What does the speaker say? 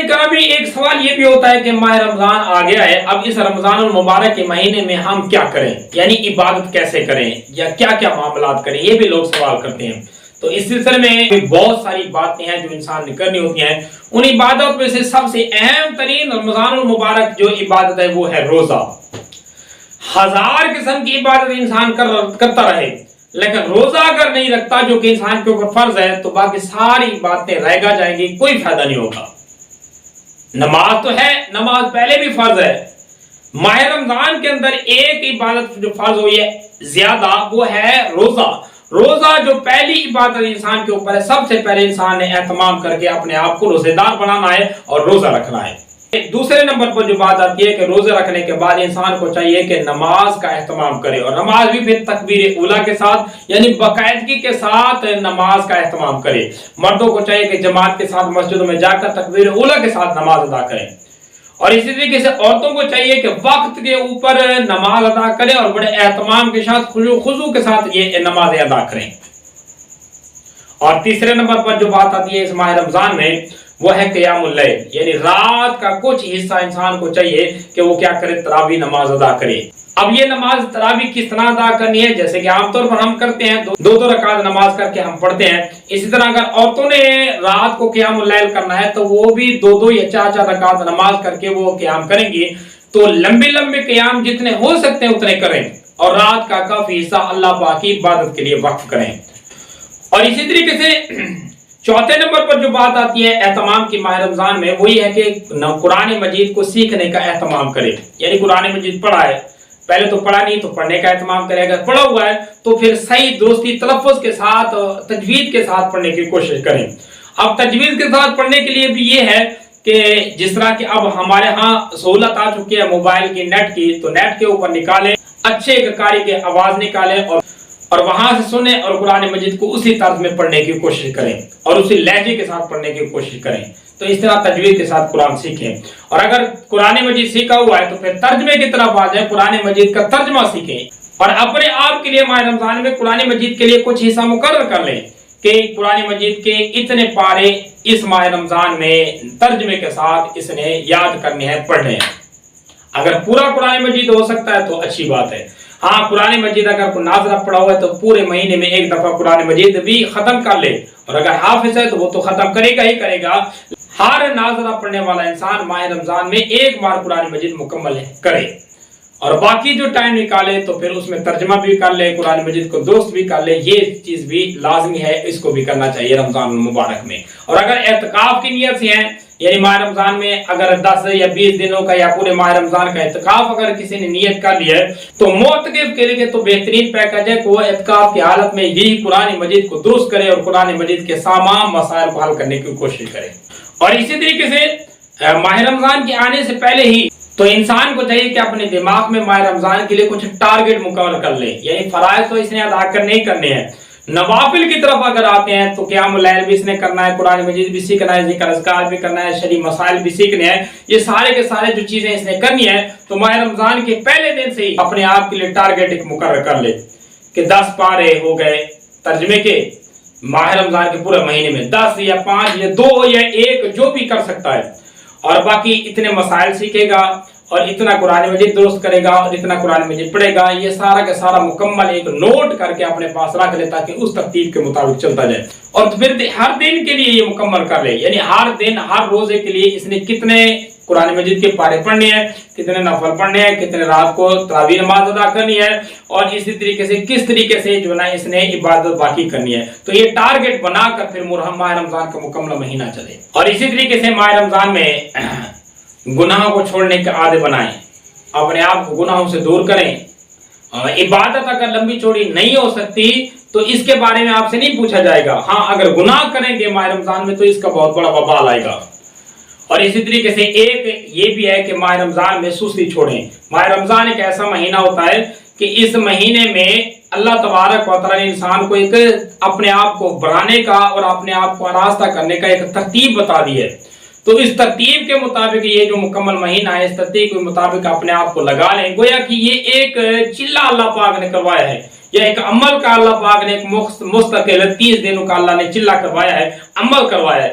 کرامی ایک سوال یہ بھی ہوتا ہے کہ ماہ رمضان آ گیا ہے، اب اس رمضان المبارک کے مہینے میں ہم کیا کریں، یعنی عبادت کیسے کریں یا کیا کیا معاملات کریں، یہ بھی لوگ سوال کرتے ہیں۔ تو اس سلسلے میں بہت ساری باتیں ہیں جو انسان نے کرنی ہوتی ہیں۔ ان عبادت میں سے سب سے اہم ترین رمضان المبارک جو عبادت ہے وہ ہے روزہ۔ ہزار قسم کی عبادت انسان کرتا رہے، لیکن روزہ اگر نہیں رکھتا جو کہ انسان کے اوپر فرض ہے تو باقی ساری باتیں رہ جائیں گی، کوئی فائدہ نہیں ہوگا۔ نماز تو ہے، نماز پہلے بھی فرض ہے۔ ماہ رمضان کے اندر ایک عبادت جو فرض ہوئی ہے زیادہ وہ ہے روزہ۔ روزہ جو پہلی عبادت انسان کے اوپر ہے، سب سے پہلے انسان نے اہتمام کر کے اپنے آپ کو روزے دار بنانا ہے اور روزہ رکھنا ہے۔ دوسرے نمبر پر جو بات آتی ہے کہ روزے رکھنے کے بعد انسان کو چاہیے کہ نماز کا اہتمام کرے، اور نماز بھی پھر تکبیر اولیٰ کے ساتھ یعنی باقاعدگی کے ساتھ نماز کا اہتمام کرے۔ مردوں کو چاہیے کہ جماعت کے ساتھ مسجدوں میں جا کر تکبیر اولیٰ کے ساتھ نماز ادا کریں، اور اسی طریقے سے عورتوں کو چاہیے کہ وقت کے اوپر نماز ادا کریں اور بڑے اہتمام کے ساتھ خضوع کے ساتھ یہ نمازیں ادا کریں۔ اور تیسرے نمبر پر جو بات آتی ہے اس ماہ رمضان میں وہ ہے قیام اللیل، یعنی رات کا کچھ حصہ انسان کو چاہیے کہ وہ کیا کرے، تراویح نماز ادا کرے۔ اب یہ نماز تراویح کس طرح ادا کرنی ہے، جیسے کہ عام طور پر ہم کرتے ہیں دو رکعت نماز کر کے ہم پڑھتے ہیں، اسی طرح اگر عورتوں نے رات کو قیام اللیل کرنا ہے تو وہ بھی دو یا چار رکعت نماز کر کے وہ قیام کریں گی۔ تو لمبے قیام جتنے ہو سکتے ہیں اتنے کریں، اور رات کا کافی حصہ اللہ پاک کی عبادت کے لیے وقف کریں۔ اور اسی طریقے سے چوتھے نمبر پر جو بات آتی ہے اہتمام کی ماہ رمضان میں، وہی ہے کہ قرآن مجید کو سیکھنے کا اہتمام کرے، یعنی قرآن مجید پڑھا ہے، پہلے تو پڑھا نہیں تو پڑھنے کا اہتمام کرے، اگر پڑھا ہوا ہے تو پھر صحیح درستی تلفظ کے ساتھ تجوید کے ساتھ پڑھنے کی کوشش کریں۔ اب تجوید کے ساتھ پڑھنے کے لیے بھی یہ ہے کہ جس طرح کہ اب ہمارے ہاں سہولت آ چکی ہے موبائل کی، نیٹ کی، تو نیٹ کے اوپر نکالیں، اچھے ایک قاری کی آواز نکالیں اور وہاں سے سنیں اور قرآن مجید کو اسی طرز میں پڑھنے کی کوشش کریں اور اسی لہجے کے ساتھ پڑھنے کی کوشش کریں۔ تو اس طرح تجوید کے ساتھ قرآن سیکھیں، اور اگر قرآن مجید سیکھا ہوا ہے تو پھر ترجمے کی طرف آ جائیں، قرآن مجید کا ترجمہ سیکھیں، اور اپنے آپ کے لیے ماہ رمضان میں قرآن مجید کے لیے کچھ حصہ مقرر کر لیں کہ قرآن مجید کے اتنے پارے اس ماہ رمضان میں ترجمے کے ساتھ اس نے یاد کرنے ہیں، پڑھنے ہیں۔ اگر پورا قرآن مجید ہو سکتا ہے تو اچھی بات ہے۔ ہاں، قرآن مجید اگر کوئی ناظرہ پڑھا ہوا ہے تو پورے مہینے میں ایک دفعہ قرآن مجید بھی ختم کر لے، اور اگر حافظ ہے تو وہ تو ختم کرے گا۔ ہر ناظرہ پڑھنے والا انسان ماہ رمضان میں ایک بار قرآن مجید مکمل کرے، اور باقی جو ٹائم نکالے تو پھر اس میں ترجمہ بھی کر لے، قرآن مجید کو درست بھی کر لے۔ یہ چیز بھی لازمی ہے، اس کو بھی کرنا چاہیے رمضان المبارک میں۔ اور اگر اعتکاف کی نیت سے ہیں، یعنی ماہ رمضان میں اگر 10 یا 20 دنوں کا یا پورے ماہ رمضان کا اعتکاف اگر کسی نے نیت کر لیا ہے تو معتکف کے لیے تو بہترین پیکج ہے کہ وہ اعتکاف کی حالت میں یہی قرآن مجید کو درست کرے اور قرآن مجید کے تمام مسائل کو حل کرنے کی کوشش کرے۔ اور اسی طریقے سے ماہ رمضان کے آنے سے پہلے ہی تو انسان کو چاہیے کہ اپنے دماغ میں ماہ رمضان کے لیے کچھ ٹارگٹ مقرر کر لے، یعنی فرائض تو اس نے ادا کرنے ہیں، نوافل کی طرف اگر آتے ہیں تو قیام اللیل بھی اس نے کرنا ہے، قرآن مجید بھی سیکھنا ہے، ذکر اذکار بھی کرنا ہے، شرعی مسائل بھی سیکھنے ہیں، یہ سارے کے سارے جو چیزیں اس نے کرنی ہے تو ماہ رمضان کے پہلے دن سے ہی اپنے آپ کے لیے ٹارگٹ ایک مقرر کر لے کہ 10 پارے ہو گئے ترجمے کے، ماہ رمضان کے پورے مہینے میں 10 یا 5 یا 2 یا 1 جو بھی کر سکتا ہے، اور باقی اتنے مسائل سیکھے گا اور اتنا قرآن مجید درست کرے گا اور اتنا قرآن مجید پڑھے گا، یہ سارا کا سارا مکمل ایک نوٹ کر کے اپنے پاس رکھ لے تاکہ اس ترتیب کے مطابق چلتا جائے، اور پھر ہر دن کے لیے یہ مکمل کر لے، یعنی ہر دن ہر روزے کے لیے اس نے کتنے قرآن مجید کے پارے پڑھنے ہیں، کتنے نفل پڑھنے ہیں، کتنے رات کو تراویح نماز ادا کرنی ہے، اور اسی طریقے سے کس طریقے سے جو ہے اس نے عبادت باقی کرنی ہے۔ تو یہ ٹارگٹ بنا کر پھر ماہ رمضان کا مکمل مہینہ چلے۔ اور اسی طریقے سے ماہ رمضان میں گناہوں کو چھوڑنے کے عادت بنائیں، اپنے آپ کو گناہوں سے دور کریں۔ عبادت اگر لمبی چوڑی نہیں ہو سکتی تو اس کے بارے میں آپ سے نہیں پوچھا جائے گا، ہاں اگر گناہ کریں گے ماہ رمضان میں تو اس کا بہت بڑا وبال آئے گا۔ اور اسی طریقے سے ایک یہ بھی ہے کہ ماہ رمضان میں سستی چھوڑیں۔ ماہ رمضان ایک ایسا مہینہ ہوتا ہے کہ اس مہینے میں اللہ تبارک و تعالی نے انسان کو ایک اپنے آپ کو بڑھانے کا اور اپنے آپ کو آراستہ کرنے کا ایک ترتیب بتا دی ہے، تو اس ترتیب کے مطابق یہ جو مکمل مہینہ ہے اس ترتیب کے مطابق اپنے آپ کو لگا لیں، گویا کہ یہ ایک چلہ اللہ پاک نے کروایا ہے، یا ایک عمل کا اللہ پاک نے ایک مستقل 30 دنوں کا اللہ نے چلہ کروایا ہے، عمل کروایا ہے